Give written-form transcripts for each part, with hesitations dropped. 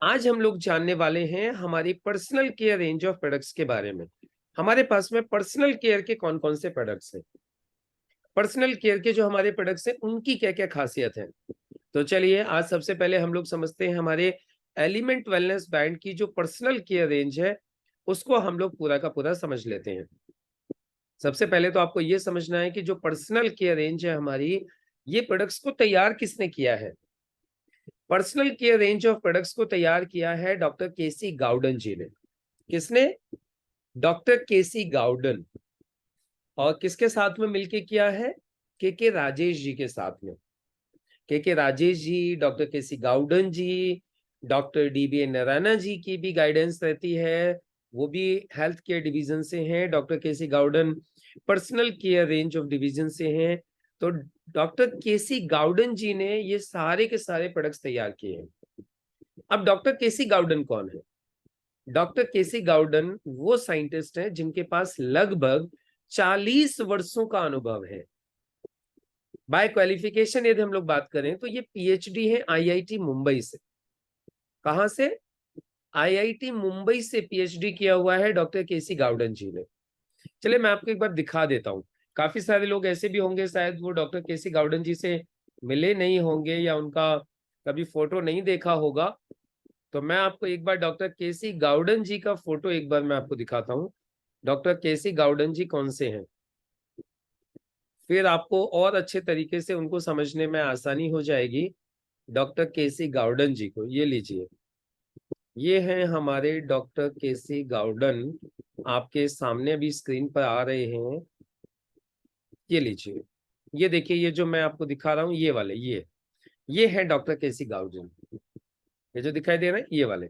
आज हम लोग जानने वाले हैं हमारी personal care range of products के बारे में। हमारे पास में पर्सनल केयर के कौन कौन से प्रोडक्ट्स हैं, पर्सनल केयर के जो हमारे प्रोडक्ट्स हैं उनकी क्या क्या खासियत है। तो चलिए आज सबसे पहले हम लोग समझते हैं हमारे एलिमेंट वेलनेस ब्रांड की जो पर्सनल केयर रेंज है उसको हम लोग पूरा का पूरा समझ लेते हैं। सबसे पहले तो आपको ये समझना है कि जो पर्सनल केयर रेंज है हमारी, ये प्रोडक्ट्स को तैयार किसने किया है। Personal care range of products को तैयार किया है डॉक्टर केसी गाउडन जी ने। किसने? Doctor KC गाउडन। और किसके साथ में मिलके किया है? के राजेश जी के साथ में। के राजेश जी, डॉक्टर केसी गाउडन जी, डॉक्टर डीबी नारायण जी की भी गाइडेंस रहती है। वो भी हेल्थ केयर डिवीजन से हैं। Doctor KC Gaudan personal care range of division से हैं। तो डॉक्टर केसी गाउडन जी ने ये सारे के सारे प्रोडक्ट्स तैयार किए हैं। अब डॉक्टर केसी गाउडन कौन है? डॉक्टर केसी गाउडन वो साइंटिस्ट हैं जिनके पास लगभग 40 वर्षों का अनुभव है। बाय क्वालिफिकेशन यदि हम लोग बात करें तो ये पीएचडी है आईआईटी मुंबई से। कहां से? आईआईटी मुंबई से पीएचडी किया हुआ है डॉक्टर केसी गाउडन जी ने। चलिए मैं आपको एक बार दिखा देता हूं। काफी सारे लोग ऐसे भी होंगे शायद वो डॉक्टर केसी गाउडन जी से मिले नहीं होंगे या उनका कभी फोटो नहीं देखा होगा। तो मैं आपको एक बार डॉक्टर केसी गाउडन जी का फोटो एक बार मैं आपको दिखाता हूँ। डॉक्टर केसी गाउडन जी कौन से हैं, फिर आपको और अच्छे तरीके से उनको समझने में आसानी हो जाएगी। डॉक्टर केसी गाउडन जी को ये लीजिए, ये हैं हमारे डॉक्टर केसी गाउडन। आपके सामने भी स्क्रीन पर आ रहे हैं। ये लीजिए, ये देखिए, ये जो मैं आपको दिखा रहा हूँ ये वाले, ये है डॉक्टर केसी गाउडन। ये जो दिखाई दे रहा है ये वाले,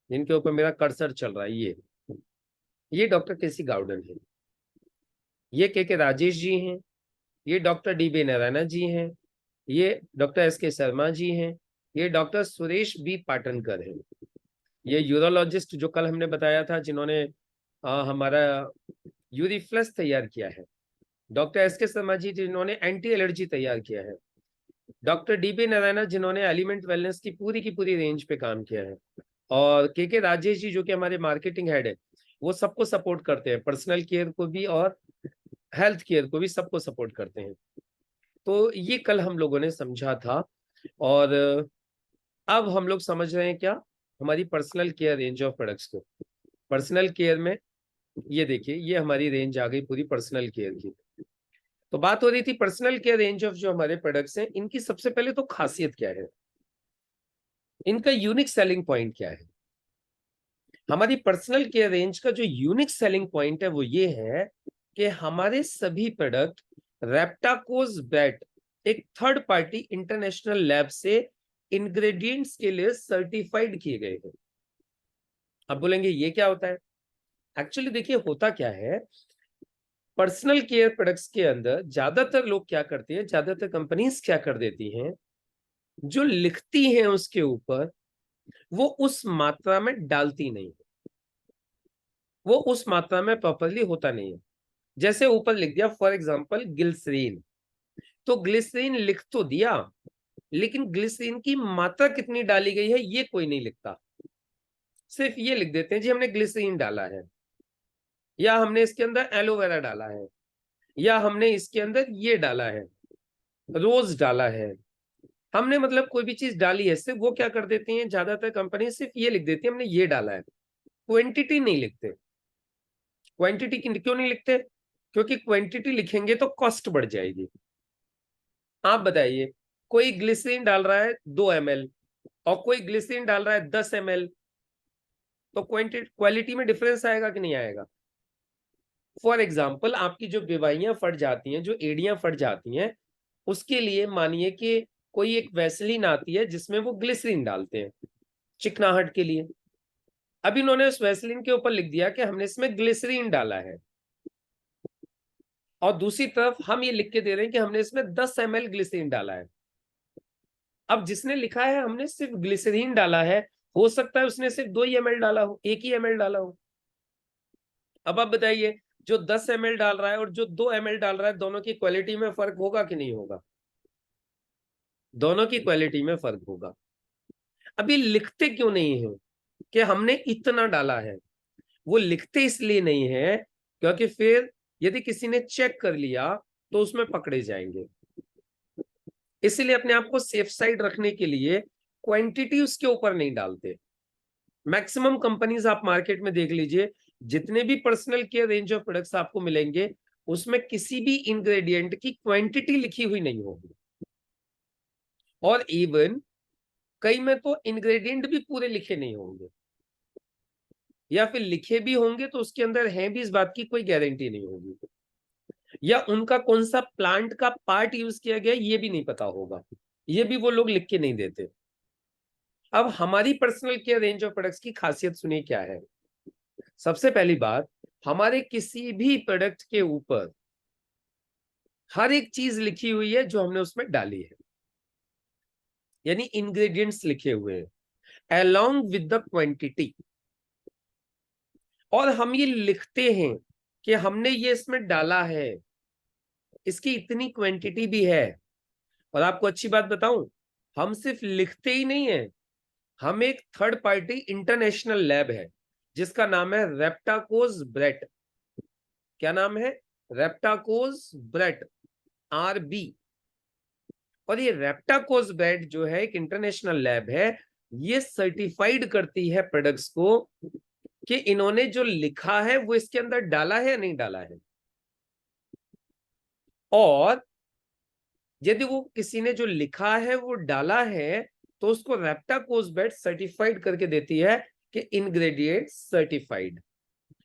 जिनके ऊपर मेरा कर्सर चल रहा है, ये डॉक्टर केसी गाउडन है। ये के राजेश जी हैं। ये डॉक्टर डीबी नारायण जी हैं। ये डॉक्टर एस के शर्मा जी हैं। ये डॉक्टर सुरेश बी पाटनकर हैं। ये यूरोलॉजिस्ट जो कल हमने बताया था, जिन्होंने हमारा यूरिफ्लस तैयार किया है। डॉक्टर एस के शर्मा जी जिन्होंने एंटी एलर्जी तैयार किया है। डॉक्टर डीबी नारायण जिन्होंने एलिमेंट वेलनेस की पूरी रेंज पे काम किया है। और के राजेश जी जो कि हमारे मार्केटिंग हेड है, वो सबको सपोर्ट करते हैं, पर्सनल केयर को भी और हेल्थ केयर को भी, सबको सपोर्ट करते हैं। तो ये कल हम लोगों ने समझा था। और अब हम लोग समझ रहे हैं क्या, हमारी personal care range of products को। पर्सनल केयर में ये देखिए, ये हमारी रेंज आ गई पूरी पर्सनल केयर की। तो बात हो रही थी पर्सनल केयर रेंज ऑफ जो हमारे प्रोडक्ट्स हैं, इनकी सबसे पहले तो खासियत क्या है, इनका यूनिक सेलिंग पॉइंट क्या है। हमारी पर्सनल केयर रेंज का जो यूनिक सेलिंग पॉइंट है वो ये है कि हमारे सभी प्रोडक्ट रेप्टाकोस बैट, एक थर्ड पार्टी इंटरनेशनल लैब से इंग्रेडिएंट्स के लिए सर्टिफाइड किए गए हैं। अब बोलेंगे ये क्या होता है? एक्चुअली देखिए होता क्या है, पर्सनल केयर प्रोडक्ट्स के अंदर ज्यादातर लोग क्या करते हैं, ज्यादातर कंपनीज क्या कर देती हैं, जो लिखती हैं उसके ऊपर वो उस मात्रा में डालती नहीं है, वो उस मात्रा में प्रॉपरली होता नहीं है। जैसे ऊपर लिख दिया फॉर एग्जांपल ग्लिसरीन, तो ग्लिसरीन लिख तो दिया, लेकिन ग्लिसरीन की मात्रा कितनी डाली गई है ये कोई नहीं लिखता। सिर्फ ये लिख देते हैं जी हमने ग्लिसरीन डाला है, या हमने इसके अंदर एलोवेरा डाला है, या हमने इसके अंदर ये डाला है, रोज डाला है। हमने मतलब कोई भी चीज डाली है, सिर्फ वो क्या कर देती हैं ज्यादातर कंपनी, सिर्फ ये लिख देती है हमने ये डाला है, क्वांटिटी नहीं लिखते। क्वांटिटी क्यों नहीं लिखते? क्योंकि क्वांटिटी लिखेंगे तो कॉस्ट बढ़ जाएगी। आप बताइए, कोई ग्लिसरीन डाल रहा है 2 ml और कोई ग्लिसरीन डाल रहा है 10 ml, तो क्वालिटी में डिफरेंस आएगा कि नहीं आएगा? फॉर एग्जाम्पल आपकी जो बेवाइयां फट जाती हैं, जो एड़ियां फट जाती हैं, उसके लिए मानिए कि कोई एक वैसलीन आती है जिसमें वो ग्लिसरीन डालते हैं चिकनाहट के लिए। अब इन्होंने उस वैसलीन के ऊपर लिख दिया कि हमने इसमें ग्लिसरीन डाला है, और दूसरी तरफ हम ये लिख के दे रहे हैं कि हमने इसमें 10 ml ग्लिसरीन डाला है। अब जिसने लिखा है हमने सिर्फ ग्लिसरीन डाला है, हो सकता है उसने सिर्फ 2 ml डाला हो, 1 ml डाला हो। अब आप बताइए, जो 10 ml डाल रहा है और जो 2 ml डाल रहा है, दोनों की क्वालिटी में फर्क होगा कि नहीं होगा? दोनों की क्वालिटी में फर्क होगा। अभी लिखते क्यों नहीं है कि हमने इतना डाला है? वो लिखते इसलिए नहीं है क्योंकि फिर यदि किसी ने चेक कर लिया तो उसमें पकड़े जाएंगे। इसीलिए अपने आप को सेफ साइड रखने के लिए क्वांटिटी उसके ऊपर नहीं डालते। मैक्सिमम कंपनीज आप मार्केट में देख लीजिए, जितने भी personal care range of products आपको मिलेंगे उसमें किसी भी इंग्रेडिएंट की क्वांटिटी लिखी हुई नहीं होगी। और इवन कई में तो इंग्रेडिएंट भी पूरे लिखे नहीं होंगे, या फिर लिखे भी होंगे तो उसके अंदर है भी इस बात की कोई गारंटी नहीं होगी, या उनका कौन सा प्लांट का पार्ट यूज किया गया ये भी नहीं पता होगा, ये भी वो लोग लिख के नहीं देते। अब हमारी personal care range of products की खासियत सुनिए क्या है। सबसे पहली बात, हमारे किसी भी प्रोडक्ट के ऊपर हर एक चीज लिखी हुई है जो हमने उसमें डाली है, यानी इंग्रेडिएंट्स लिखे हुए हैं अलोंग विद द क्वांटिटी। और हम ये लिखते हैं कि हमने ये इसमें डाला है, इसकी इतनी क्वांटिटी भी है। और आपको अच्छी बात बताऊं, हम सिर्फ लिखते ही नहीं है, हम एक थर्ड पार्टी इंटरनेशनल लैब है जिसका नाम है रेप्टाकोस ब्रेट। क्या नाम है? रेप्टाकोस ब्रेट, RB। और ये रेप्टाकोस ब्रेट जो है एक इंटरनेशनल लैब है, ये सर्टिफाइड करती है प्रोडक्ट्स को कि इन्होंने जो लिखा है वो इसके अंदर डाला है या नहीं डाला है। और यदि वो किसी ने जो लिखा है वो डाला है तो उसको रेप्टाकोस ब्रेट सर्टिफाइड करके देती है कि इंग्रेडिएंट सर्टिफाइड,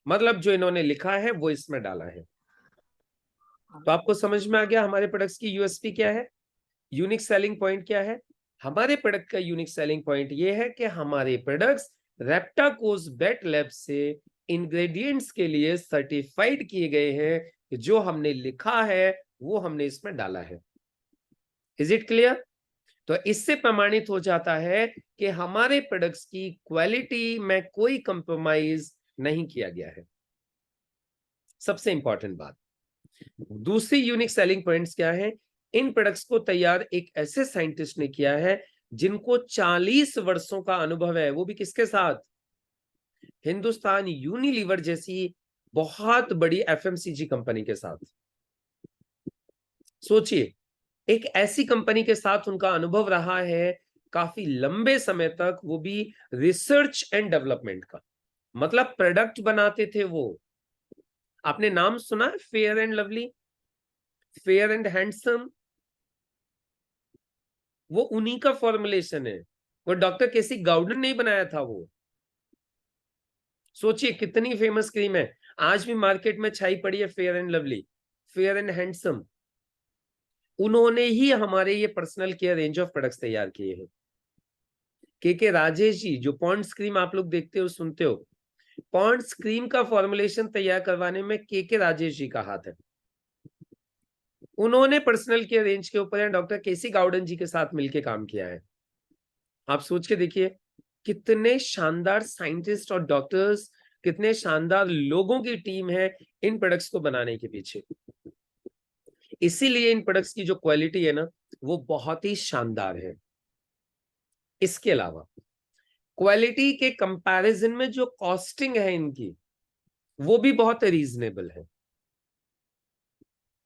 मतलब जो इन्होंने लिखा है वो इसमें डाला है। तो आपको समझ में आ गया हमारे प्रोडक्ट्स की यूएसपी क्या है, यूनिक सेलिंग पॉइंट क्या है। हमारे प्रोडक्ट का यूनिक सेलिंग पॉइंट ये है कि हमारे प्रोडक्ट्स रेप्टाकोस ब्रेट लैब से इंग्रेडिएंट्स के लिए सर्टिफाइड किए गए हैं कि जो हमने लिखा है वो हमने इसमें डाला है। Is it clear? तो इससे प्रमाणित हो जाता है कि हमारे प्रोडक्ट्स की क्वालिटी में कोई कंप्रोमाइज नहीं किया गया है। सबसे इंपॉर्टेंट बात, दूसरी यूनिक सेलिंग पॉइंट्स क्या है? इन प्रोडक्ट्स को तैयार एक ऐसे साइंटिस्ट ने किया है जिनको 40 वर्षों का अनुभव है, वो भी किसके साथ? हिंदुस्तान यूनिलीवर जैसी बहुत बड़ी एफएमसीजी कंपनी के साथ। सोचिए, एक ऐसी कंपनी के साथ उनका अनुभव रहा है काफी लंबे समय तक, वो भी रिसर्च एंड डेवलपमेंट का। मतलब प्रोडक्ट बनाते थे वो। आपने नाम सुना है fair and lovely, fair and handsome? वो उन्हीं का फॉर्मुलेशन है, वो डॉक्टर केसी गाउडन ने बनाया था वो। सोचिए कितनी फेमस क्रीम है, आज भी मार्केट में छाई पड़ी है fair and lovely, fair and handsome. उन्होंने ही हमारे ये personal care range of products तैयार किए हैं। के राजेश जी, जो पॉन्ड्स क्रीम आप लोग देखते हो सुनते हो, पॉन्ड्स क्रीम का फॉर्मुलेशन तैयार करवाने में के राजेश जी का हाथ है। उन्होंने पर्सनल केयर रेंज के ऊपर डॉक्टर केसी गाउडन जी के साथ मिलकर काम किया है। आप सोच के देखिए कितने शानदार साइंटिस्ट और डॉक्टर्स, कितने शानदार लोगों की टीम है इन प्रोडक्ट्स को बनाने के पीछे। इसीलिए इन प्रोडक्ट्स की जो क्वालिटी है ना वो बहुत ही शानदार है। इसके अलावा क्वालिटी के कंपैरिजन में जो कॉस्टिंग है इनकी वो भी बहुत रीजनेबल है।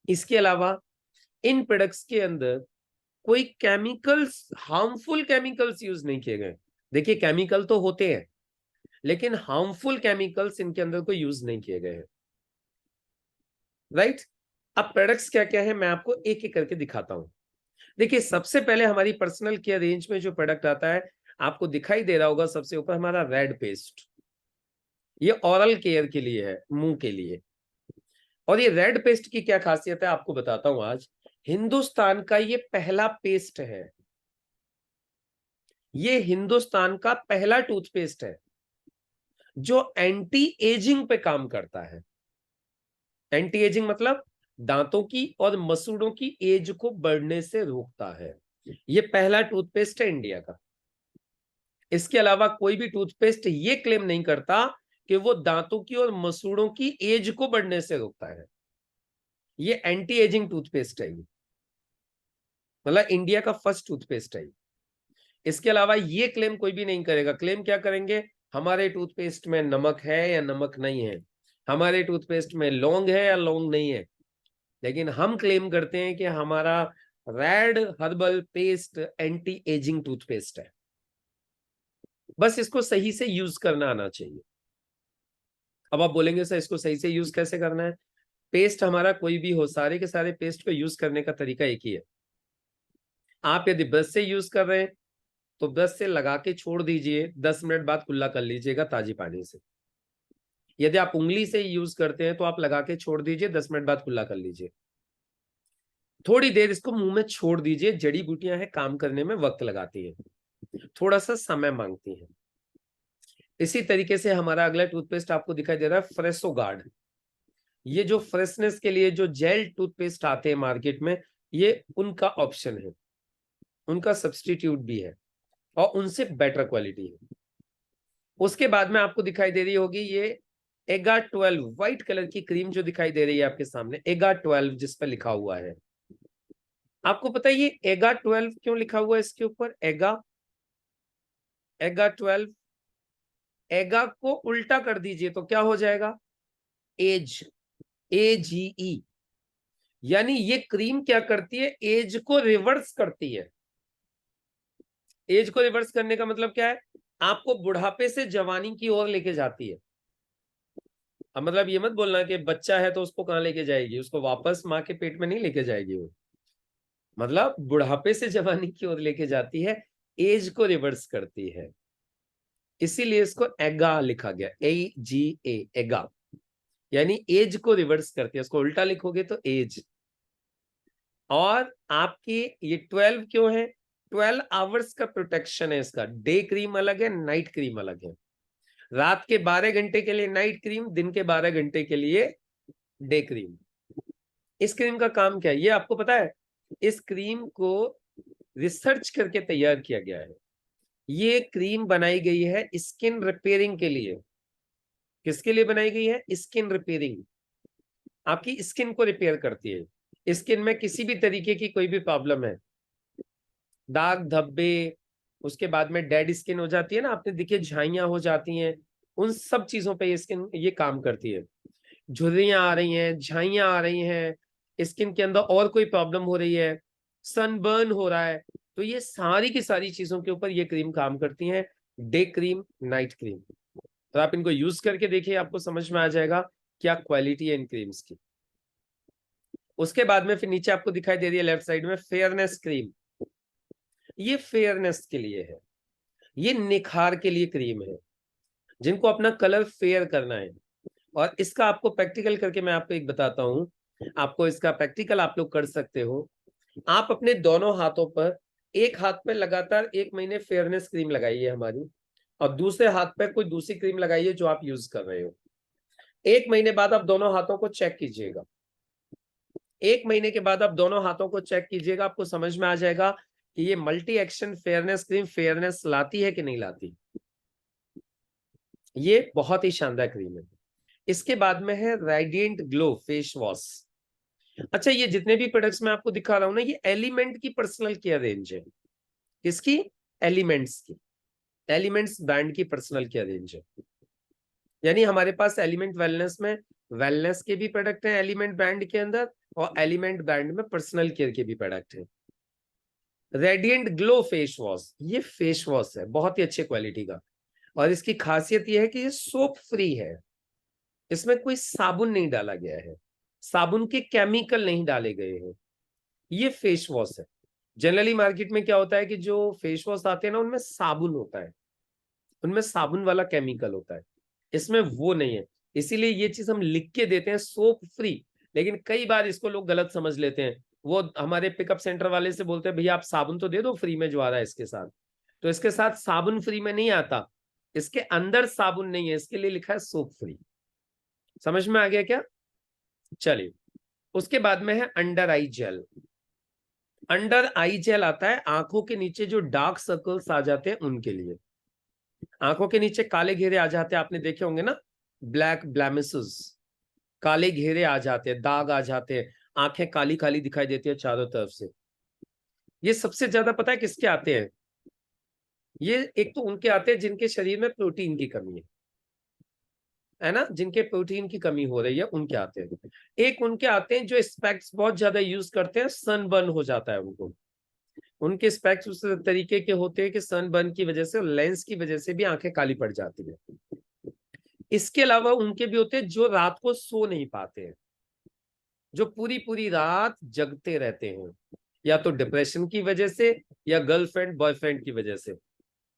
इसके अलावा इन प्रोडक्ट्स के अंदर कोई केमिकल्स, हार्मफुल केमिकल्स यूज नहीं किए गए। देखिए केमिकल तो होते हैं लेकिन हार्मफुल केमिकल्स इनके अंदर कोई यूज नहीं किए गए हैं। राइट? अब प्रोडक्ट्स क्या क्या है मैं आपको एक एक करके दिखाता हूं। देखिए सबसे पहले हमारी पर्सनल केयर रेंज में जो प्रोडक्ट आता है, आपको दिखाई दे रहा होगा सबसे ऊपर हमारा रेड पेस्ट। ये ओरल केयर के लिए है, मुंह के लिए। और ये रेड पेस्ट की क्या खासियत है आपको बताता हूं आज। हिंदुस्तान का ये पहला पेस्ट है, ये हिंदुस्तान का पहला टूथपेस्ट है जो एंटी एजिंग पे काम करता है। एंटी एजिंग मतलब दांतों की और मसूड़ों की एज को बढ़ने से रोकता है। ये पहला टूथपेस्ट है इंडिया का। इसके अलावा कोई भी टूथपेस्ट ये क्लेम नहीं करता कि वो दांतों की और मसूड़ों की एज को बढ़ने से रोकता है। ये एंटी एजिंग टूथपेस्ट है, मतलब इंडिया का फर्स्ट टूथपेस्ट है। इसके अलावा ये क्लेम कोई भी नहीं करेगा। क्लेम क्या करेंगे, हमारे टूथपेस्ट में नमक है या नमक नहीं है, हमारे टूथपेस्ट में लौंग है या लौंग नहीं है। लेकिन हम क्लेम करते हैं कि हमारा red herbal paste anti ageing toothpaste है। बस इसको सही से यूज करना आना चाहिए। अब आप बोलेंगे सर इसको सही से यूज कैसे करना है? पेस्ट हमारा कोई भी हो, सारे के सारे पेस्ट को यूज करने का तरीका एक ही है। आप यदि ब्रश से यूज कर रहे हैं तो ब्रश से लगा के छोड़ दीजिए, 10 मिनट बाद कुल्ला कर लीजिएगा ताजी पानी से। यदि आप उंगली से यूज करते हैं तो आप लगा के छोड़ दीजिए, 10 मिनट बाद कुल्ला कर लीजिए। थोड़ी देर इसको मुंह में छोड़ दीजिए, जड़ी बूटियां हैं, काम करने में वक्त लगाती है, थोड़ा सा समय मांगती है। इसी तरीके से हमारा अगला टूथपेस्ट आपको दिखाई दे रहा है फ्रेशो गार्ड। ये जो फ्रेशनेस के लिए जो जेल टूथपेस्ट आते हैं मार्केट में, ये उनका ऑप्शन है, उनका सब्सटीट्यूट भी है और उनसे बेटर क्वालिटी है। उसके बाद में आपको दिखाई दे रही होगी ये एगा 12 व्हाइट कलर की क्रीम जो दिखाई दे रही है आपके सामने, एगा 12 जिस पर लिखा हुआ है। आपको पता है ये एगा 12 क्यों लिखा हुआ है इसके ऊपर? एगा 12, एगा को उल्टा कर दीजिए तो क्या हो जाएगा? Age, AGE। यानी ये क्रीम क्या करती है, एज को रिवर्स करती है। एज को रिवर्स करने का मतलब क्या है? आपको बुढ़ापे से जवानी की ओर लेके जाती है। अब मतलब ये मत बोलना कि बच्चा है तो उसको कहां लेके जाएगी, उसको वापस माँ के पेट में नहीं लेके जाएगी वो। मतलब बुढ़ापे से जवानी की ओर लेके जाती है, एज को रिवर्स करती है, इसीलिए इसको एगा लिखा गया, AGA, एगा। यानी एज को रिवर्स करती है, उसको उल्टा लिखोगे तो एज। और आपकी ये 12 क्यों है? 12 आवर्स का प्रोटेक्शन है इसका। डे क्रीम अलग है, नाइट क्रीम अलग है। रात के 12 घंटे के लिए नाइट क्रीम, दिन के 12 घंटे के लिए डे क्रीम। इस क्रीम का काम क्या है ये आपको पता है? इस क्रीम को रिसर्च करके तैयार किया गया है। ये क्रीम बनाई गई है स्किन रिपेयरिंग के लिए। किसके लिए बनाई गई है? Skin repairing. आपकी स्किन को रिपेयर करती है। स्किन में किसी भी तरीके की कोई भी प्रॉब्लम है, दाग धब्बे, उसके बाद में डेड स्किन हो जाती है ना, आपने देखिए झाइयां हो जाती हैं, उन सब चीजों पे ये स्किन ये काम करती है। झुर्रियां आ रही हैं, झाइयां आ रही हैं, स्किन के अंदर और कोई प्रॉब्लम हो रही है, सनबर्न हो रहा है, तो ये सारी की सारी चीजों के ऊपर ये क्रीम काम करती है। Day cream, night cream. तो आप इनको यूज करके देखिए, आपको समझ में आ जाएगा क्या क्वालिटी है इन क्रीम्स की। उसके बाद में फिर नीचे आपको दिखाई दे रही है लेफ्ट साइड में फेयरनेस क्रीम। ये फेयरनेस के लिए है, ये निखार के लिए क्रीम है, जिनको अपना कलर फेयर करना है। और इसका आपको प्रैक्टिकल करके मैं आपको एक बताता हूं, आपको इसका प्रैक्टिकल आप लोग कर सकते हो। आप अपने दोनों हाथों पर, एक हाथ पे लगातार 1 महीने फेयरनेस क्रीम लगाइए हमारी, और दूसरे हाथ पे कोई दूसरी क्रीम लगाइए जो आप यूज कर रहे हो। 1 महीने बाद आप दोनों हाथों को चेक कीजिएगा। 1 महीने के बाद आप दोनों हाथों को चेक कीजिएगा, आपको समझ में आ जाएगा कि ये multi action fairness cream fairness लाती है कि नहीं लाती। ये बहुत ही शानदार क्रीम है। इसके बाद में है रेडिएंट ग्लो फेस वॉश। अच्छा, ये जितने भी प्रोडक्ट्स मैं आपको दिखा रहा हूं ना, ये एलिमेंट की पर्सनल केयर रेंज है। किसकी? एलिमेंट्स की। एलिमेंट्स ब्रांड की पर्सनल केयर रेंज है। यानी हमारे पास एलिमेंट वेलनेस में वेलनेस के भी प्रोडक्ट हैं एलिमेंट ब्रांड के अंदर, और एलिमेंट ब्रांड में पर्सनल केयर के भी प्रोडक्ट हैं। रेडिएंट ग्लो फेस वॉश, ये फेस वॉश है बहुत ही अच्छे क्वालिटी का, और इसकी खासियत यह है कि ये सोप फ्री है। इसमें कोई साबुन नहीं डाला गया है, साबुन के केमिकल नहीं डाले गए हैं। ये फेस वॉश है। जनरली मार्केट में क्या होता है कि जो फेस वॉश आते हैं ना, उनमें साबुन होता है, उनमें साबुन वाला केमिकल होता है, इसमें वो नहीं है। इसीलिए ये चीज हम लिख के देते हैं सोप फ्री। लेकिन कई बार इसको लोग गलत समझ लेते हैं। वो हमारे पिकअप सेंटर वाले से बोलते हैं भैया आप साबुन तो दे दो फ्री में जो आ रहा है इसके साथ। तो इसके साथ साबुन फ्री में नहीं आता, इसके अंदर साबुन नहीं है, इसके लिए लिखा है सोप फ्री। समझ में आ गया क्या? चलिए, उसके बाद में है अंडर आई जेल। अंडर आई जेल आता है आंखों के नीचे जो डार्क सर्कल्स आ जाते हैं उनके लिए। आंखों के नीचे काले घेरे आ जाते हैं, आपने देखे होंगे ना, ब्लैक ब्लैमिसेस, काले घेरे आ जाते हैं, दाग आ जाते हैं, आंखें काली काली दिखाई देती है चारों तरफ से। ये सबसे ज्यादा पता है किसके आते हैं? ये एक तो उनके आते हैं जिनके शरीर में प्रोटीन की कमी है ना, जिनके प्रोटीन की कमी हो रही है उनके आते हैं। एक उनके आते हैं जो स्पेक्स बहुत ज्यादा यूज करते हैं, सनबर्न हो जाता है उनको, उनके स्पेक्स उस तरीके के होते हैं कि सनबर्न की वजह से, लेंस की वजह से भी आंखें काली पड़ जाती है। इसके अलावा उनके भी होते हैं जो रात को सो नहीं पाते हैं, जो पूरी पूरी रात जगते रहते हैं, या तो डिप्रेशन की वजह से या गर्लफ्रेंड बॉयफ्रेंड की वजह से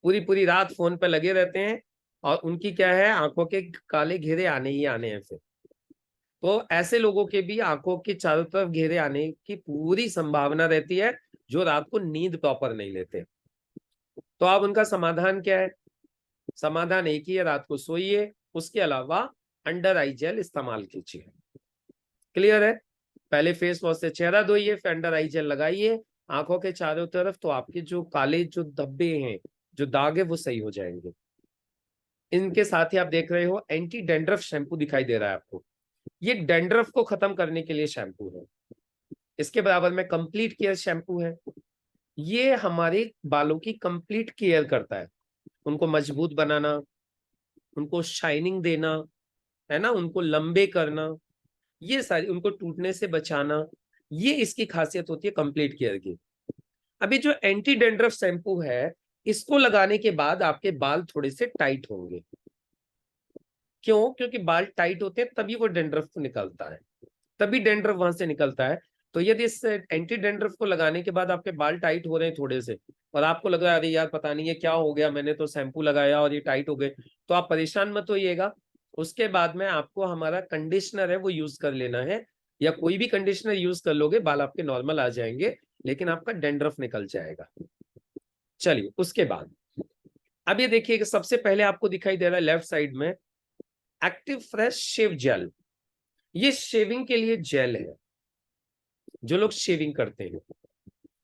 पूरी पूरी रात फोन पे लगे रहते हैं, और उनकी क्या है, आंखों के काले घेरे आने ही आने हैं फिर। तो ऐसे लोगों के भी आंखों के चारों तरफ घेरे आने की पूरी संभावना रहती है, जो रात को नींद प्रॉपर नहीं लेते। तो अब उनका समाधान क्या है? समाधान एक ही है, रात को सोइए, उसके अलावा अंडर आई जेल इस्तेमाल कीजिए। क्लियर है? पहले फेस वॉश से चेहरा धोइए, फिर अंडर आई जेल लगाइए आंखों के चारों तरफ, तो आपके जो काले जो धब्बे हैं, जो दाग है, वो सही हो जाएंगे। इनके साथ ही आप देख रहे हो एंटी डैंड्रफ शैम्पू दिखाई दे रहा है आपको, ये डैंड्रफ को खत्म करने के लिए शैम्पू है। इसके बराबर में कंप्लीट केयर शैम्पू है, ये हमारे बालों की कंप्लीट केयर करता है, उनको मजबूत बनाना, उनको शाइनिंग देना, है ना, उनको लंबे करना, ये सारी, उनको टूटने से बचाना, ये इसकी खासियत होती है कंप्लीट केयर की। अभी जो एंटी डैंड्रफ शैम्पू है, इसको लगाने के बाद आपके बाल थोड़े से टाइट होंगे। क्यों? क्योंकि बाल टाइट होते हैं तभी वो डैंड्रफ निकलता है, तभी डैंड्रफ वहां से निकलता है। तो यदि इस एंटी डैंड्रफ को लगाने के बाद आपके बाल टाइट हो रहे हैं थोड़े से, और आपको लग रहा है अरे यार पता नहीं ये क्या हो गया, मैंने तो शैम्पू लगाया और ये टाइट हो गए, तो आप परेशान मत होइएगा। उसके बाद में आपको हमारा कंडीशनर है वो यूज कर लेना है, या कोई भी कंडीशनर यूज कर लोगे, बाल आपके नॉर्मल आ जाएंगे, लेकिन आपका डैंड्रफ निकल जाएगा। चलिए उसके बाद अब ये देखिए कि सबसे पहले आपको दिखाई दे रहा है लेफ्ट साइड में एक्टिव फ्रेश शेव जेल। ये शेविंग के लिए जेल है, जो लोग शेविंग करते हैं,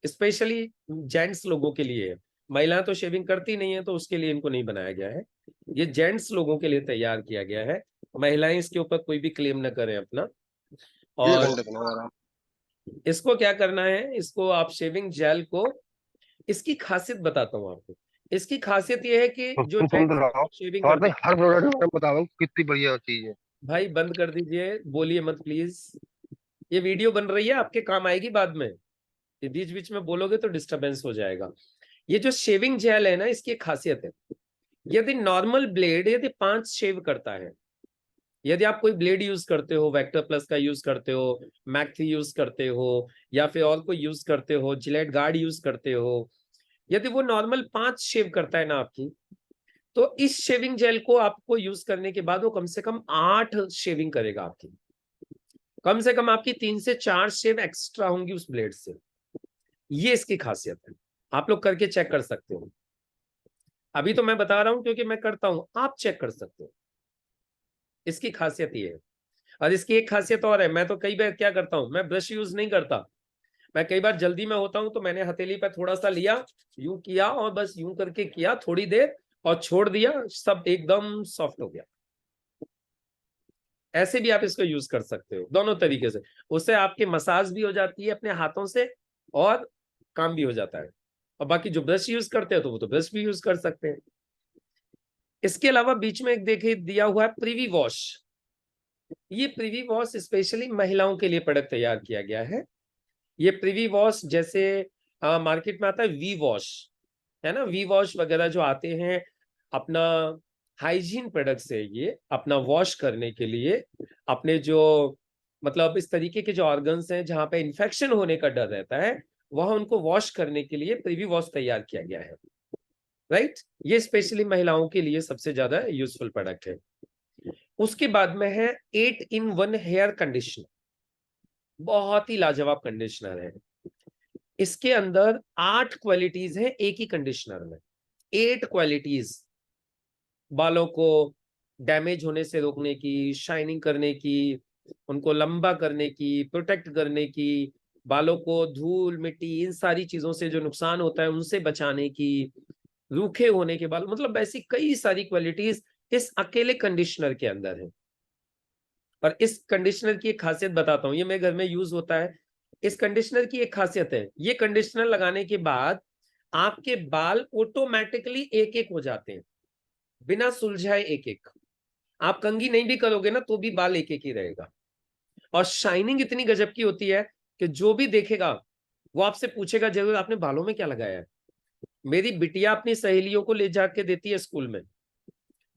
स्पेशली जेंट्स लोगों के लिए है। महिलाएं तो शेविंग करती नहीं है, तो उसके लिए इनको नहीं बनाया गया है, ये जेंट्स लोगों के लिए तैयार किया गया है। महिलाएं इसके ऊपर कोई भी क्लेम न करें अपना। एक और घंटे का हमारा। इसको क्या करना है, इसको आप शेविंग जेल को, इसकी खासियत बताता हूँ आपको। इसकी खासियत ये है कि जो तुम सुन तो जेंट्स रहा हो शेविंग और करते भाई, हैं, हर प्रोडक्ट में बता रहा हूँ कितनी बढ़िया चीज है। भाई बंद कर दीजिए, बोलिए मत प्लीज, ये वीडियो बन रही है, आपके काम आएगी बाद में, ये बीच बीच में बोलोगे तो डिस्टरबेंस हो जाएगा। ये जो शेविंग जेल है ना, इसकी एक खासियत है, यदि नॉर्मल ब्लेड यदि 5 शेव करता है, यदि आप कोई ब्लेड यूज करते हो, वेक्टर प्लस का यूज करते हो, मैक 3 यूज करते हो, या फिर और कोई यूज करते हो, जिलेट गार्ड यूज करते हो, यदि वो नॉर्मल 5 शेव करता है ना आपकी, तो इस शेविंग जेल को आपको यूज करने के बाद वो कम से कम 8 शेविंग करेगा आपकी, कम से कम आपकी 3 से 4 शेव एक्स्ट्रा होंगी उस ब्लेड से। ये इसकी खासियत है, आप लोग करके चेक कर सकते हो। अभी तो मैं बता रहा हूं क्योंकि मैं करता हूं, आप चेक कर सकते हो, इसकी खासियत ये है। और इसकी एक खासियत और है, मैं तो कई बार क्या करता हूं, मैं ब्रश यूज नहीं करता, मैं कई बार जल्दी में होता हूं, तो मैंने हथेली पे थोड़ा सा लिया, यूं किया और बस यूं करके किया थोड़ी देर, और छोड़ दिया, सब एकदम सॉफ्ट हो गया। ऐसे भी आप इसको यूज कर सकते हो, दोनों तरीके से, उससे आपकी मसाज भी हो जाती है अपने हाथों से, और काम भी हो जाता है। और बाकी जो ब्रश यूज करते हो तो वो तो ब्रश भी यूज कर सकते हैं। इसके अलावा बीच में एक देखिए दिया हुआ है प्रिवी वॉश। ये प्रिवी वॉश स्पेशली महिलाओं के लिए प्रोडक्ट तैयार किया गया है। ये प्रिवी वॉश जैसे मार्केट में आता है वी वॉश, है ना, वी वॉश वगैरह जो आते हैं, अपना हाइजीन प्रोडक्ट से ये अपना वॉश करने के लिए, अपने जो मतलब इस तरीके के जो ऑर्गन्स हैं जहां पे इन्फेक्शन होने का डर रहता है, वहां उनको वॉश करने के लिए प्रिवी वॉश तैयार किया गया है। राइट, ये स्पेशली महिलाओं के लिए सबसे ज्यादा यूजफुल प्रोडक्ट है। उसके बाद में है 8-in-1 हेयर कंडीशनर, बहुत ही लाजवाब कंडीशनर है। इसके अंदर 8 क्वालिटीज हैं एक ही कंडीशनर में, 8 क्वालिटीज, बालों को डैमेज होने से रोकने की, शाइनिंग करने की, उनको लंबा करने की, प्रोटेक्ट करने की, बालों को धूल मिट्टी इन सारी चीजों से जो नुकसान होता है उनसे बचाने की, रूखे होने के बाल, मतलब ऐसी कई सारी क्वालिटीज इस अकेले कंडीशनर के अंदर है। और इस कंडीशनर की एक खासियत बताता हूँ, ये मेरे घर में यूज होता है। इस कंडीशनर की एक खासियत है, ये कंडीशनर लगाने के बाद आपके बाल ऑटोमेटिकली एक एक हो जाते हैं, बिना सुलझाए एक एक। आप कंघी नहीं भी करोगे ना तो भी बाल एक एक ही रहेगा। और शाइनिंग इतनी गजब की होती है कि जो भी देखेगा वो आपसे पूछेगा जरूर, आपने बालों में क्या लगाया है। मेरी बिटिया अपनी सहेलियों को ले जाके देती है स्कूल में,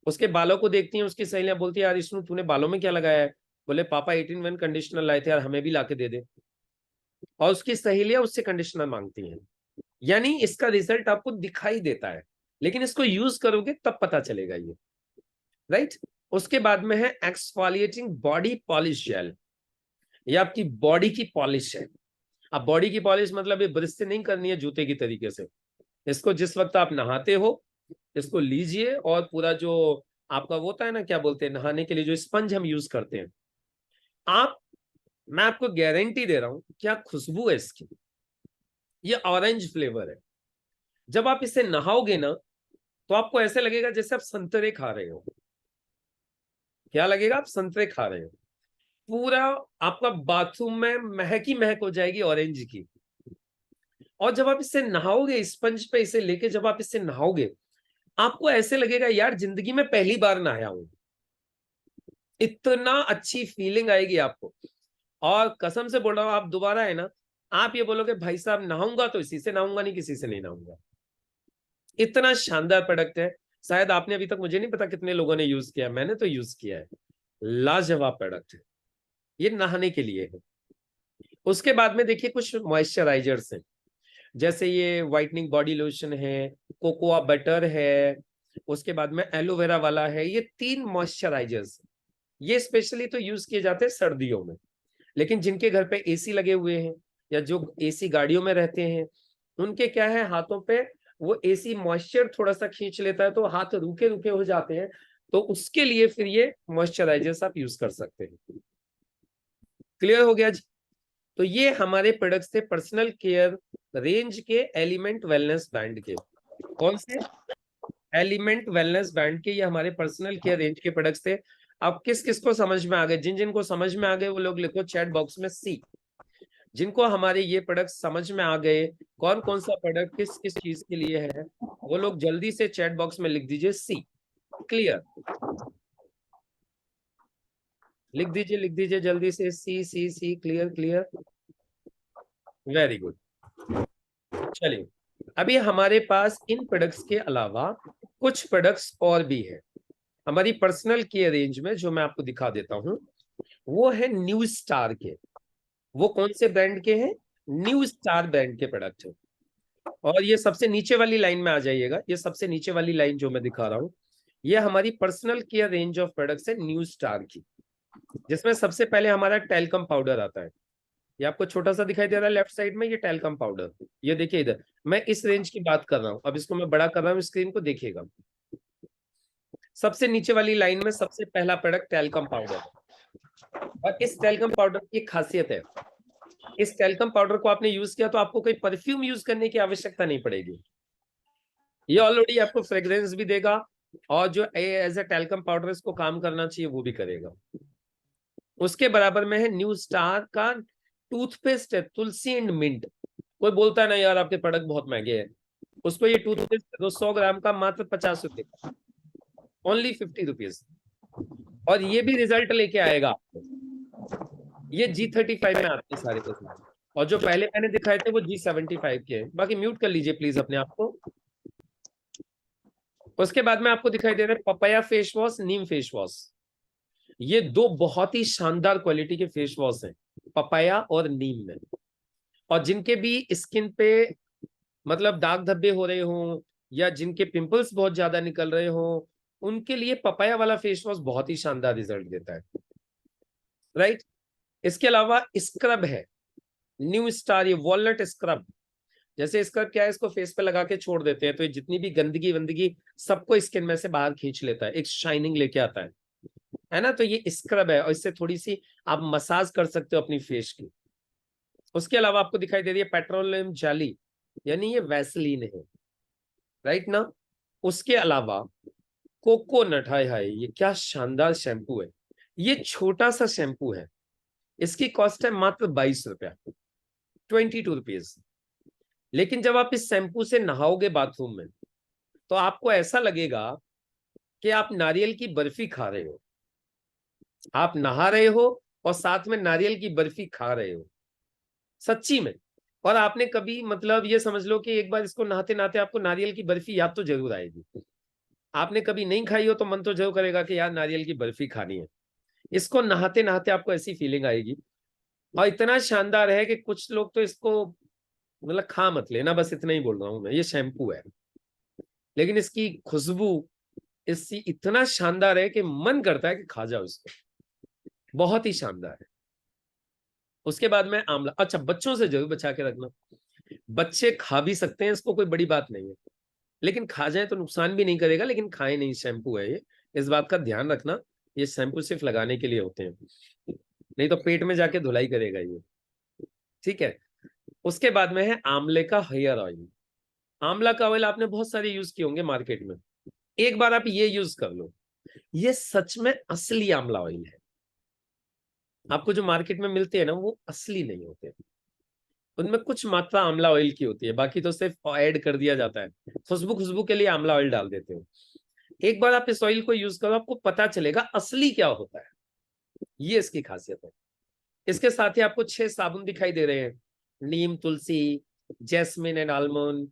उसके बालों को देखती है, उसकी सहेलियां बोलती है यार इसनु तूने बालों में क्या लगाया है। बोले पापा 18 कंडीशनर लाए थे यार, हमें भी लाके दे दे। और उसकी सहेलियां उससे कंडीशनर मांगती हैं। यानी इसका रिजल्ट आपको दिखाई देता है, लेकिन इसको यूज करोगे तब पता चलेगा ये। राइट। उसके बाद में है एक्सफोलिएटिंग बॉडी पॉलिश जेल। ये आपकी बॉडी की पॉलिश है। अब बॉडी की पॉलिश मतलब ये ब्रश से नहीं करनी है जूते की तरीके से। इसको जिस वक्त आप नहाते हो इसको लीजिए और पूरा जो आपका वो होता है ना, क्या बोलते हैं नहाने के लिए जो स्पंज हम यूज करते हैं, आप, मैं आपको गारंटी दे रहा हूं, क्या खुशबू है इसकी। ये ऑरेंज फ्लेवर है। जब आप इसे नहाओगे ना तो आपको ऐसे लगेगा जैसे आप संतरे खा रहे हो। क्या लगेगा, आप संतरे खा रहे हो। पूरा आपका बाथरूम में महक ही महक हो जाएगी ऑरेंज की। और जब आप इससे नहाओगे, स्पंज पे इसे लेके जब आप इससे नहाओगे, आपको ऐसे लगेगा यार जिंदगी में पहली बार नहाया हूं। इतना अच्छी फीलिंग आएगी आपको। और कसम से बोल रहा हूं, आप दोबारा है ना, आप ये बोलोगे भाई साहब नहाऊंगा तो इसी से नहाऊंगा, नहीं किसी से नहीं नहाऊंगा। इतना शानदार प्रोडक्ट है। शायद आपने अभी तक, मुझे नहीं पता कितने लोगों ने यूज किया, मैंने तो यूज किया है। लाजवाब प्रोडक्ट है। ये नहाने के लिए है। उसके बाद में देखिए कुछ मॉइस्चराइजर्स हैं, जैसे ये व्हाइटनिंग बॉडी लोशन है, कोकोआ बटर है, उसके बाद में एलोवेरा वाला है। ये 3 मॉइस्चराइजर्स, ये स्पेशली तो यूज किए जाते हैं सर्दियों में। लेकिन जिनके घर पे एसी लगे हुए हैं या जो एसी गाड़ियों में रहते हैं, उनके क्या है, हाथों पे वो एसी मॉइस्चर थोड़ा सा खींच लेता है तो हाथ रूखे रूखे हो जाते हैं। तो उसके लिए फिर ये मॉइस्चराइजर्स आप यूज कर सकते हैं। क्लियर हो गया जी। तो ये हमारे प्रोडक्ट्स थे पर्सनल केयर रेंज के, एलिमेंट वेलनेस बैंड के। कौन से? एलिमेंट वेलनेस बैंड के, ये हमारे पर्सनल केयर रेंज के प्रोडक्ट्स थे। अब किस किस को समझ में आ गए? जिन जिन को समझ में आ गए वो लोग लिखो चैट बॉक्स में सी। जिनको हमारे ये प्रोडक्ट समझ में आ गए, कौन कौन सा प्रोडक्ट किस किस चीज के लिए है, वो लोग जल्दी से चैट बॉक्स में लिख दीजिए सी। क्लियर? लिख दीजिए जल्दी से C C C. Clear clear, very good. चलिए, अभी हमारे पास इन प्रोडक्ट्स के अलावा कुछ प्रोडक्ट्स और भी है हमारी पर्सनल केयर रेंज में, जो मैं आपको दिखा देता हूं। वो है न्यू स्टार के। वो कौन से ब्रांड के हैं? न्यू स्टार ब्रांड के प्रोडक्ट है। और ये सबसे नीचे वाली लाइन में आ जाइएगा, ये सबसे नीचे वाली लाइन जो मैं दिखा रहा हूं, ये हमारी personal care range of products है न्यू स्टार की, जिसमें सबसे पहले हमारा टैल्कम पाउडर आता है। ये आपको छोटा सा दिखाई दे रहा है लेफ्ट साइड में, ये टैल्कम पाउडर। ये देखिए इधर, मैं इस रेंज की बात कर रहा हूं। अब इसको मैं बड़ा कर रहा हूं, स्क्रीन को देखिएगा। सबसे नीचे वाली लाइन में सबसे पहला प्रोडक्ट टैल्कम पाउडर है। और इस टैल्कम पाउडर की एक खासियत है, इस टैल्कम पाउडर को आपने यूज किया तो आपको कोई परफ्यूम यूज करने की आवश्यकता नहीं पड़ेगी। ये ऑलरेडी आपको फ्रेग्रेंस भी देगा, और जो एज ए टैल्कम पाउडर इसको काम करना चाहिए वो भी करेगा। उसके बराबर में है न्यू स्टार का टूथपेस्ट है, तुलसी एंड मिंट। कोई बोलता है ना यार आपके प्रोडक्ट बहुत महंगे हैं, उसको ये टूथपेस्ट 100 ग्राम का मात्र 50 रुपए, ओनली 50 रुपीज। और ये भी रिजल्ट लेके आएगा आपको। ये G35 में आते हैं सारे के सारे, और जो पहले मैंने दिखाए थे वो G75 के हैं। बाकी म्यूट कर लीजिए प्लीज अपने आप को। उसके बाद में आपको दिखाई दे रहा है पपाया फेस वॉश, नीम फेस वॉश। ये 2 बहुत ही शानदार क्वालिटी के फेस वॉश हैं, पपाया और नीम में। और जिनके भी स्किन पे मतलब दाग धब्बे हो रहे हो, या जिनके पिंपल्स बहुत ज्यादा निकल रहे हो, उनके लिए पपाया वाला फेस वॉश बहुत ही शानदार रिजल्ट देता है। राइट। इसके अलावा स्क्रब है न्यू स्टार, ये वॉलनट स्क्रब। जैसे स्क्रब क्या है, इसको फेस पे लगा के छोड़ देते हैं तो ये जितनी भी गंदगी वंदगी सबको स्किन में से बाहर खींच लेता है, एक शाइनिंग लेके आता है ना। तो ये स्क्रब है और इससे थोड़ी सी आप मसाज कर सकते हो अपनी फेस की। उसके अलावा आपको दिखाई दे रही है पेट्रोलियम जेली, यानी ये वैसलीन है। राइट ना। उसके अलावा कोकोनट, हाय हाय ये क्या शानदार शैम्पू है। ये छोटा सा शैम्पू है, इसकी कॉस्ट है मात्र 22 रुपया, 22 रुपीज। लेकिन जब आप इस शैम्पू से नहाओगे बाथरूम में, तो आपको ऐसा लगेगा कि आप नारियल की बर्फी खा रहे हो। आप नहा रहे हो और साथ में नारियल की बर्फी खा रहे हो, सच्ची में। और आपने कभी मतलब ये समझ लो कि एक बार इसको नहाते नहाते आपको नारियल की बर्फी याद तो जरूर आएगी। आपने कभी नहीं खाई हो तो मन तो जरूर करेगा कि यार नारियल की बर्फी खानी है। इसको नहाते नहाते आपको ऐसी फीलिंग आएगी, और इतना शानदार है कि कुछ लोग तो इसको मतलब खा मत लेना, बस इतना ही बोल रहा हूं मैं। ये शैम्पू है, लेकिन इसकी खुशबू इसकी इतना शानदार है कि मन करता है कि खा जाओ इसको। बहुत ही शानदार है। उसके बाद में आंवला। अच्छा, बच्चों से जरूर बचा के रखना। बच्चे खा भी सकते हैं इसको, कोई बड़ी बात नहीं है, लेकिन खा जाए तो नुकसान भी नहीं करेगा, लेकिन खाए नहीं। शैम्पू है ये, इस बात का ध्यान रखना। ये शैम्पू सिर्फ लगाने के लिए होते हैं, नहीं तो पेट में जाके धुलाई करेगा ये। ठीक है। उसके बाद में है आंवले का हेयर ऑयल। आंवला का ऑयल आपने बहुत सारे यूज किए होंगे मार्केट में, एक बार आप ये यूज कर लो। ये सच में असली आंवला ऑयल है। आपको जो मार्केट में मिलते हैं ना, वो असली नहीं होते। उनमें कुछ मात्रा आंवला ऑयल की होती है, बाकी तो सिर्फ ऐड कर दिया जाता है। खुशबू खुशबू के लिए आंवला ऑयल डाल देते हो। एक बार आप इस ऑयल को यूज करो, आपको पता चलेगा असली क्या होता है। ये इसकी खासियत है। इसके साथ ही आपको 6 साबुन दिखाई दे रहे हैं। नीम, तुलसी, जैस्मिन एंड आलमंड।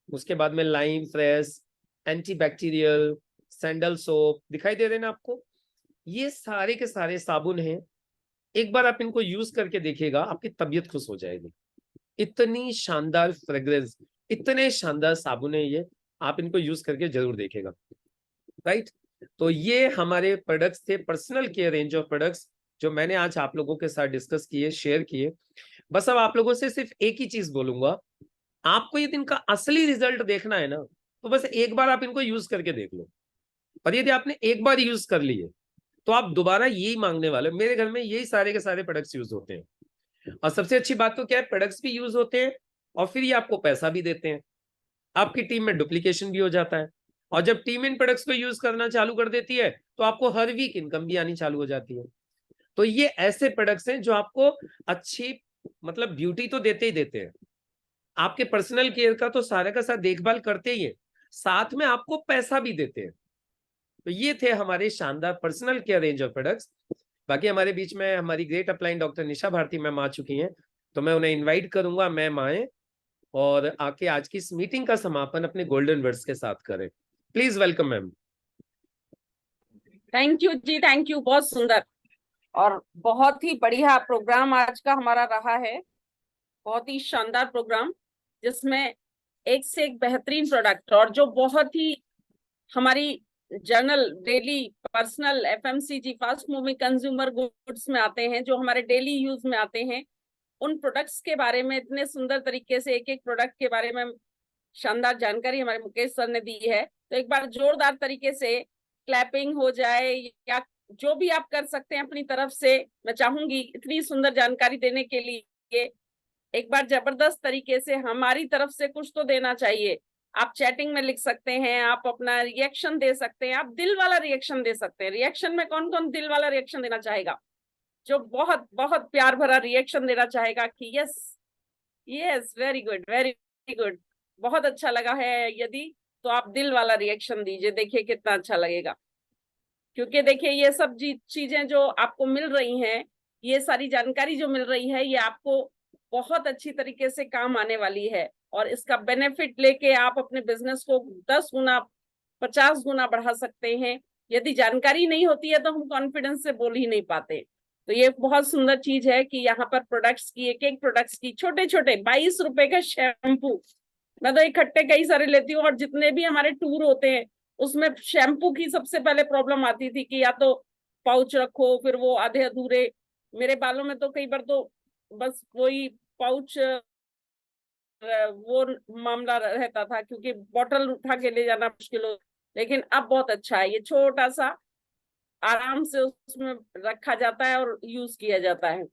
उसके बाद में lime fresh, antibacterial, sandal soap दिखाई दे रहे हैं ना आपको। ये सारे के सारे साबुन हैं। एक बार आप इनको यूज करके देखिएगा, आपकी तबीयत खुश हो जाएगी। इतनी शानदार फ्रेग्रेंस, इतने शानदार साबुन है ये। आप इनको यूज करके जरूर देखेगा। राइट। तो ये हमारे प्रोडक्ट्स थे, personal care range of products, जो मैंने आज आप लोगों के साथ डिस्कस किए, शेयर किए। बस अब आप लोगों से सिर्फ एक ही चीज बोलूंगा, आपको ये दिन का असली रिजल्ट देखना है ना, तो बस एक बार आप इनको यूज करके देख लो। और यदि आपने एक बार यूज कर लिए, तो आप दोबारा यही मांगने वाले। मेरे घर में यही सारे के सारे प्रोडक्ट्स यूज होते हैं। और सबसे अच्छी बात तो क्या है, प्रोडक्ट्स भी यूज होते हैं और फिर ये आपको पैसा भी देते हैं। आपकी टीम में डुप्लीकेशन भी हो जाता है। और जब टीम इन प्रोडक्ट्स को यूज करना चालू कर देती है, तो आपको हर वीक इनकम भी आनी चालू हो जाती है। तो ये ऐसे प्रोडक्ट्स हैं जो आपको अच्छी मतलब ब्यूटी तो देते ही देते हैं, आपके पर्सनल केयर का तो सारे का सारा देखभाल करते ही है, साथ में आपको पैसा भी देते हैं। तो ये थे हमारे शानदार personal care range of products. बाकी हमारे बीच में हमारी ग्रेट अपलाइन डॉक्टर निशा भारती मैम आ चुकी हैं, तो मैं उन्हें इनवाइट करूंगा, मैम आए और आके आज की इस मीटिंग का समापन अपने गोल्डन वर्ड्स के साथ करें। Please welcome ma'am. Thank you ji, thank you. बहुत सुंदर और बहुत ही बढ़िया प्रोग्राम आज का हमारा रहा है। बहुत ही शानदार प्रोग्राम, जिसमें एक से एक बेहतरीन प्रोडक्ट, और जो बहुत ही हमारी journal daily personal FMCG fast moving consumer goods में आते हैं, जो हमारे डेली यूज में आते हैं, उन प्रोडक्ट्स के बारे में इतने सुंदर तरीके से एक एक प्रोडक्ट के बारे में शानदार जानकारी हमारे मुकेश सर ने दी है। तो एक बार जोरदार तरीके से क्लैपिंग हो जाए, या जो भी आप कर सकते हैं अपनी तरफ से। मैं चाहूंगी इतनी सुंदर जानकारी देने के लिए एक बार जबरदस्त तरीके से हमारी तरफ से कुछ तो देना चाहिए। आप चैटिंग में लिख सकते हैं, आप अपना रिएक्शन दे सकते हैं, आप दिल वाला रिएक्शन दे सकते हैं। रिएक्शन में कौन कौन दिल वाला रिएक्शन देना चाहेगा? जो बहुत बहुत प्यार भरा रिएक्शन देना चाहेगा कि yes, yes, very good, very good, बहुत अच्छा लगा है, यदि तो आप दिल वाला रिएक्शन दीजिए। देखिए कितना अच्छा लगेगा। क्योंकि देखिए ये सब चीजें जो आपको मिल रही हैं, ये सारी जानकारी जो मिल रही है, ये आपको बहुत अच्छी तरीके से काम आने वाली है। और इसका बेनिफिट लेके आप अपने बिजनेस को 10 गुना 50 गुना बढ़ा सकते हैं। यदि जानकारी नहीं होती है तो हम कॉन्फिडेंस से बोल ही नहीं पाते। तो ये बहुत सुंदर चीज है कि यहाँ पर प्रोडक्ट्स की, एक एक प्रोडक्ट्स की, छोटे छोटे 22 रुपए का शैम्पू। मैं तो इकट्ठे कई सारे लेती हूँ, और जितने भी हमारे टूर होते हैं उसमें शैम्पू की सबसे पहले प्रॉब्लम आती थी कि या तो पाउच रखो, फिर वो आधे अधूरे। मेरे बालों में तो कई बार तो बस वही पाउच, वो मामला रहता था, क्योंकि बॉटल उठा के ले जाना मुश्किल हो। लेकिन अब बहुत अच्छा है, ये छोटा सा आराम से उसमें रखा जाता है और यूज किया जाता है।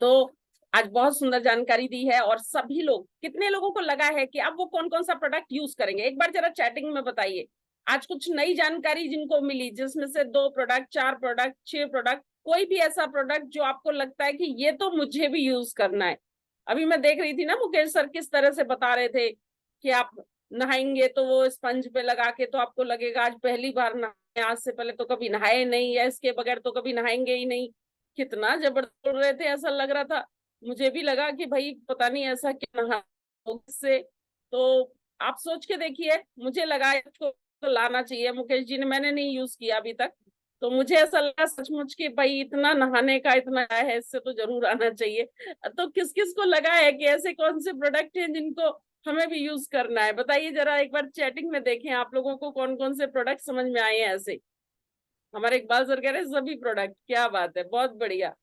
तो आज बहुत सुंदर जानकारी दी है। और सभी लोग, कितने लोगों को लगा है कि अब वो कौन कौन सा प्रोडक्ट यूज करेंगे, एक बार जरा चैटिंग में बताइए। आज कुछ नई जानकारी जिनको मिली, जिसमें से 2 प्रोडक्ट, 4 प्रोडक्ट, 6 प्रोडक्ट, कोई भी ऐसा प्रोडक्ट जो आपको लगता है कि ये तो मुझे भी यूज करना है, अभी मैं देख रही थी ना मुकेश सर किस तरह से बता रहे थे कि आप नहाएंगे तो वो स्पंज पे लगा के तो आपको लगेगा आज पहली बार नहाए, आज से पहले तो कभी नहाए नहीं या इसके बगैर तो कभी नहाएंगे ही नहीं। कितना जबरदस्त बोल रहे थे, ऐसा लग रहा था। मुझे भी लगा कि भाई पता नहीं ऐसा क्या नहा से। तो आप सोच के देखिए, मुझे लगा इसको तो लाना चाहिए मुकेश जी ने, मैंने नहीं यूज किया अभी तक। तो मुझे ऐसा लगा सचमुच कि भाई इतना नहाने का इतना है, इससे तो जरूर आना चाहिए। तो किस किस को लगा है कि ऐसे कौन से प्रोडक्ट हैं जिनको हमें भी यूज करना है? बताइए जरा, एक बार चैटिंग में देखें आप लोगों को कौन कौन से प्रोडक्ट समझ में आए हैं ऐसे। हमारे इकबाल सर कह रहे हैं सभी प्रोडक्ट, क्या बात है, बहुत बढ़िया।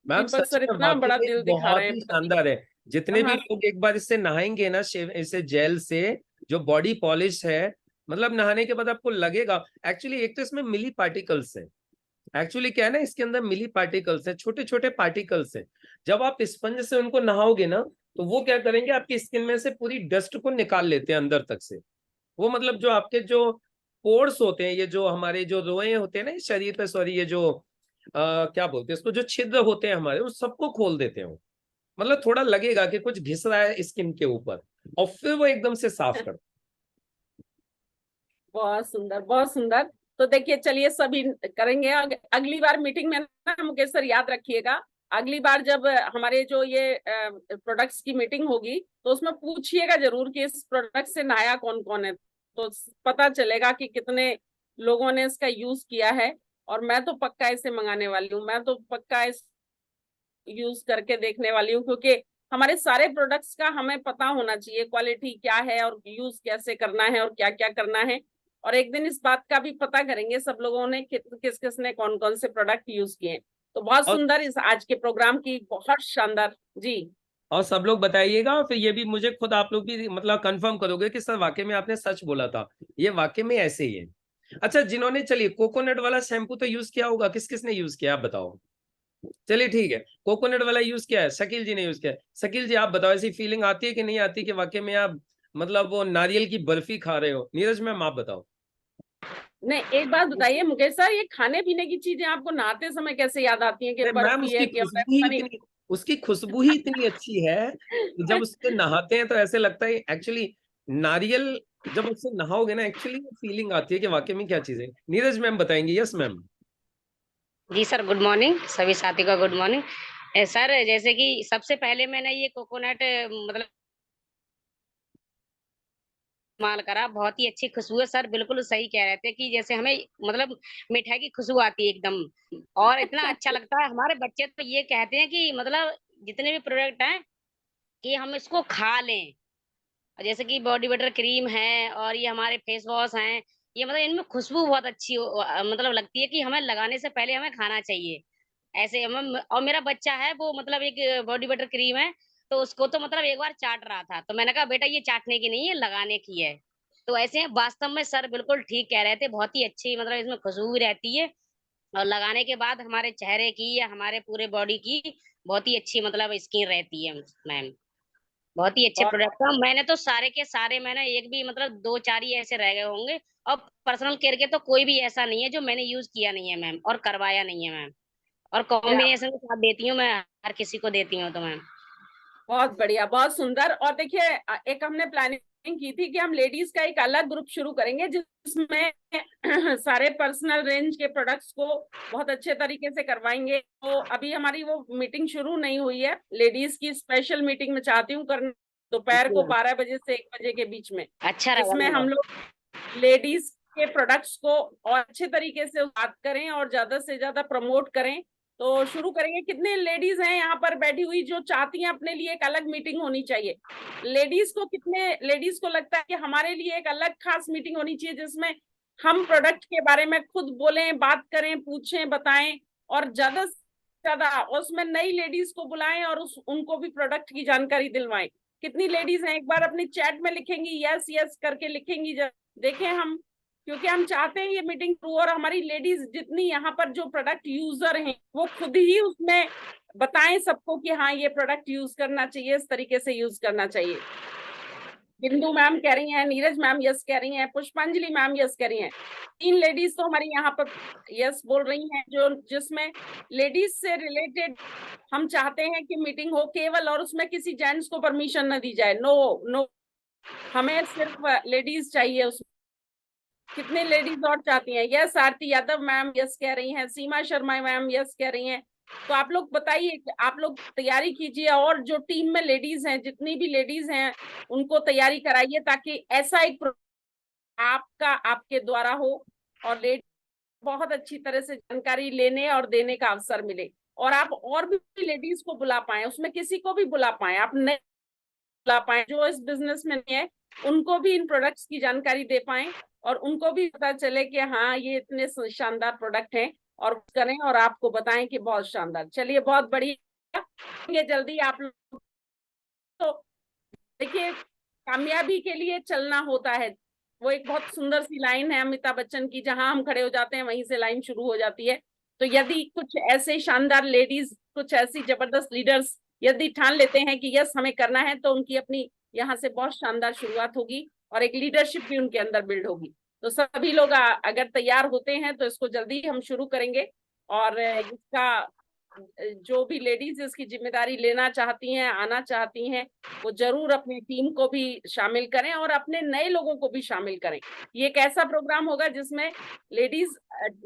मैम दीपक सच सर में इतना वाकई बड़ा में दिल दिखा रहे बहुत हैं, ही पता नहीं शानदार है। जितने भी कहाँ। लोग एक बार इससे नहाएंगे ना, इसे जेल से, जो बॉडी पॉलिश है, मतलब नहाने के बाद आपको लगेगा, एक्चुअली एक तो इसमें मिली पार्टिकल्स है। एक्चुअली क्या है ना, इसके अंदर मिली पार्टिकल्स है, छोटे छोटे पार्टिकल्स है। जब आप स्पंज से उनको नहाओगे ना, तो वो क्या करेंगे, आपकी स्किन में से पूरी डस्ट को निकाल लेते हैं अंदर तक से। वो मतलब जो आपके जो पोर्स होते हैं, ये जो हमारे जो रोए होते हैं ना इस शरीर पे, सॉरी, ये जो क्या बोलते हैं इसको, जो छिद्र होते हैं हमारे, उस सबको खोल देते हैं वो। मतलब थोड़ा लगेगा कि कुछ घिस रहा है स्किन के ऊपर, और फिर वो एकदम से साफ कर। बहुत सुंदर, बहुत सुंदर। तो देखिए, चलिए सभी करेंगे। अगली बार मीटिंग में ना मुकेश सर याद रखिएगा, अगली बार जब हमारे जो ये प्रोडक्ट्स की मीटिंग होगी तो उसमें पूछिएगा जरूर कि इस प्रोडक्ट से नया कौन कौन है, तो पता चलेगा कि कितने लोगों ने इसका यूज किया है। और मैं तो पक्का इसे मंगाने वाली हूँ, मैं तो पक्का इस यूज करके देखने वाली हूँ, क्योंकि हमारे सारे प्रोडक्ट्स का हमें पता होना चाहिए क्वालिटी क्या है और यूज कैसे करना है और क्या क्या करना है। और एक दिन इस बात का भी पता करेंगे सब लोगों ने किस किस ने कौन कौन से प्रोडक्ट यूज किए हैं। तो बहुत और सुंदर, इस आज के प्रोग्राम की बहुत शानदार जी। सब लोग बताइएगा, और फिर ये भी मुझे खुद आप लोग भी मतलब कंफर्म करोगे कि सर वाकई में आपने सच बोला था, ये वाकई में ऐसे ही है। अच्छा, जिन्होंने चलिए कोकोनट वाला शैम्पू तो यूज किया होगा, किस किस ने यूज किया आप बताओ। चलिए ठीक है, कोकोनट वाला यूज किया है, शकील जी ने यूज किया है। शकील जी आप बताओ, ऐसी फीलिंग आती है कि नहीं आती कि वाकई में आप मतलब वो नारियल की बर्फी खा रहे हो? नीरज मैम आप बताओ। नहीं, एक बात बताइए मुकेश सर, ये खाने पीने की चीजें आपको नहाते समय कैसे याद आती हैं कि अरे मैम, बर्फी है कि पता नहीं। उसकी खुशबू ही इतनी अच्छी है कि जब उससे नहाते हैं तो ऐसे लगता है एक्चुअली नारियल, जब उससे नहाओगे ना, एक्चुअली फीलिंग आती है कि वाकई में क्या चीज है। नीरज मैम बताएंगे। Yes ma'am. जी सर, गुड मॉर्निंग सभी साथी का गुड मॉर्निंग। सर जैसे कि सबसे पहले मैंने ये कोकोनट मतलब इस्तेमाल करा, बहुत ही अच्छी खुशबू है सर, बिल्कुल सही कह रहे थे कि जैसे हमें मतलब मिठाई की खुशबू आती है एकदम, और इतना अच्छा लगता है। हमारे बच्चे तो ये कहते हैं कि मतलब जितने भी प्रोडक्ट हैं कि हम इसको खा लें, जैसे कि बॉडी बटर क्रीम है और ये हमारे फेस वॉश हैं, ये मतलब इनमें खुशबू बहुत अच्छी मतलब लगती है कि हमें लगाने से पहले हमें खाना चाहिए। ऐसे हम, और मेरा बच्चा है वो मतलब एक बॉडी बटर क्रीम है, तो उसको तो मतलब एक बार चाट रहा था, तो मैंने कहा बेटा ये चाटने की नहीं है, लगाने की है। तो ऐसे वास्तव में सर बिल्कुल ठीक कह रहे थे, बहुत ही अच्छी मतलब इसमें खुशबू भी रहती है, और लगाने के बाद हमारे चेहरे की या हमारे पूरे बॉडी की बहुत ही अच्छी मतलब स्किन रहती है मैम। बहुत ही अच्छे बहुत प्रोडक्ट है, मैंने तो सारे के सारे, मैंने एक भी मतलब 2-4 ही ऐसे रह गए होंगे। और पर्सनल केयर के तो कोई भी ऐसा नहीं है जो मैंने यूज किया नहीं है मैम, और करवाया नहीं है मैम, और कॉम्बिनेशन के साथ देती हूँ मैं, हर किसी को देती हूँ तो मैम। बहुत बढ़िया, बहुत सुंदर। और देखिए, एक हमने प्लानिंग की थी कि हम लेडीज का एक अलग ग्रुप शुरू करेंगे जिसमें सारे पर्सनल रेंज के प्रोडक्ट्स को बहुत अच्छे तरीके से करवाएंगे। तो अभी हमारी वो मीटिंग शुरू नहीं हुई है, लेडीज की स्पेशल मीटिंग में चाहती हूँ करना दोपहर को 12 बजे से 1 बजे के बीच में, अच्छा रहेगा जिसमें हम मैम। लोग लेडीज के प्रोडक्ट्स को और अच्छे तरीके से बात करें और ज्यादा से ज्यादा प्रमोट करें। तो शुरू करेंगे। कितने लेडीज हैं यहाँ पर बैठी हुई जो चाहती हैं अपने लिए एक अलग मीटिंग होनी चाहिए? लेडीज को, कितने लेडीज को लगता है कि हमारे लिए एक अलग खास मीटिंग होनी चाहिए जिसमें हम प्रोडक्ट के बारे में खुद बोलें, बात करें, पूछें, बताएं, और ज्यादा से ज्यादा उसमें नई लेडीज को बुलाएं और उनको भी प्रोडक्ट की जानकारी दिलवाएं? कितनी लेडीज हैं, एक बार अपनी चैट में लिखेंगी, यस यस करके लिखेंगी, देखें हम, क्योंकि हम चाहते हैं ये मीटिंग थ्रू और हमारी लेडीज जितनी यहाँ पर जो प्रोडक्ट यूजर हैं वो खुद ही उसमें बताएं सबको कि हाँ ये प्रोडक्ट यूज करना चाहिए, इस तरीके से यूज करना चाहिए। बिंदु मैम कह रही हैं, नीरज मैम यस कह रही हैं, पुष्पांजलि मैम यस कह रही हैं। 3 लेडीज तो हमारी यहाँ पर यस बोल रही हैं, जो जिसमें लेडीज से रिलेटेड हम चाहते हैं कि मीटिंग हो केवल, और उसमें किसी जेंट्स को परमिशन न दी जाए। नो नो, हमें सिर्फ लेडीज चाहिए उसमें। कितने लेडीज और चाहती हैं? Yes, Aarti Yadav ma'am yes कह रही हैं, सीमा शर्मा मैम यस कह रही हैं। तो आप लोग बताइए, आप लोग तैयारी कीजिए, और जो टीम में लेडीज हैं, जितनी भी लेडीज हैं, उनको तैयारी कराइए, ताकि ऐसा एक आपका आपके द्वारा हो और लेडीज बहुत अच्छी तरह से जानकारी लेने और देने का अवसर मिले, और आप और भी लेडीज को बुला पाए, उसमें किसी को भी बुला पाए, आप नहीं बुला पाए जो इस बिजनेस में नहीं है, उनको भी इन प्रोडक्ट्स की जानकारी दे पाए, और उनको भी पता चले कि हाँ ये इतने शानदार प्रोडक्ट हैं, और करें और आपको बताएं कि बहुत शानदार। चलिए, बहुत बढ़िया, ये जल्दी आप लोग। तो देखिए, कामयाबी के लिए चलना होता है, वो एक बहुत सुंदर सी लाइन है अमिताभ बच्चन की, जहां हम खड़े हो जाते हैं वहीं से लाइन शुरू हो जाती है। तो यदि कुछ ऐसे शानदार लेडीज, कुछ ऐसी जबरदस्त लीडर्स यदि ठान लेते हैं कि यस हमें करना है, तो उनकी अपनी यहाँ से बहुत शानदार शुरुआत होगी, और एक लीडरशिप भी उनके अंदर बिल्ड होगी। तो सभी लोग अगर तैयार होते हैं तो इसको जल्दी हम शुरू करेंगे, और इसका जो भी लेडीज इसकी जिम्मेदारी लेना चाहती हैं, आना चाहती हैं, वो जरूर अपनी टीम को भी शामिल करें और अपने नए लोगों को भी शामिल करें। ये एक ऐसा प्रोग्राम होगा जिसमें लेडीज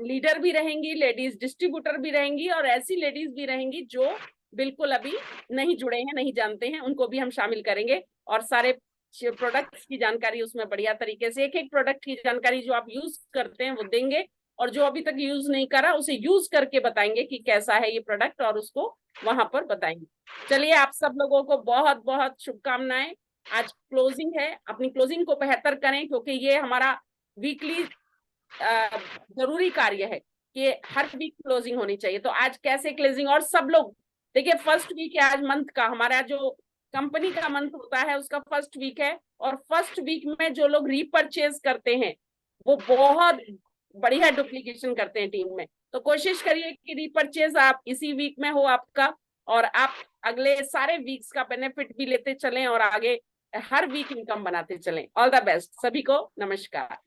लीडर भी रहेंगी, लेडीज डिस्ट्रीब्यूटर भी रहेंगी, और ऐसी लेडीज भी रहेंगी जो बिल्कुल अभी नहीं जुड़े हैं, नहीं जानते हैं, उनको भी हम शामिल करेंगे, और सारे प्रोडक्ट्स की जानकारी उसमें बढ़िया तरीके से, एक एक प्रोडक्ट की जानकारी जो आप यूज करते हैं वो देंगे, और जो अभी तक यूज नहीं करा उसे यूज करके बताएंगे कि कैसा है ये प्रोडक्ट, और उसको वहां पर बताएंगे। चलिए, आप सब लोगों को बहुत बहुत शुभकामनाएं। आज क्लोजिंग है, अपनी क्लोजिंग को बेहतर करें, क्योंकि ये हमारा वीकली जरूरी कार्य है कि हर वीक क्लोजिंग होनी चाहिए। तो आज कैसे क्लोजिंग, और सब लोग देखिए, फर्स्ट वीक है आज मंथ का, हमारा जो कंपनी का मंथ होता है उसका फर्स्ट वीक है, और फर्स्ट वीक में जो लोग रीपरचेज करते हैं वो बहुत बढ़िया डुप्लीकेशन करते हैं टीम में। तो कोशिश करिए कि रीपरचेज आप इसी वीक में हो आपका, और आप अगले सारे वीक्स का बेनिफिट भी लेते चलें, और आगे हर वीक इनकम बनाते चलें। ऑल द बेस्ट सभी को, नमस्कार।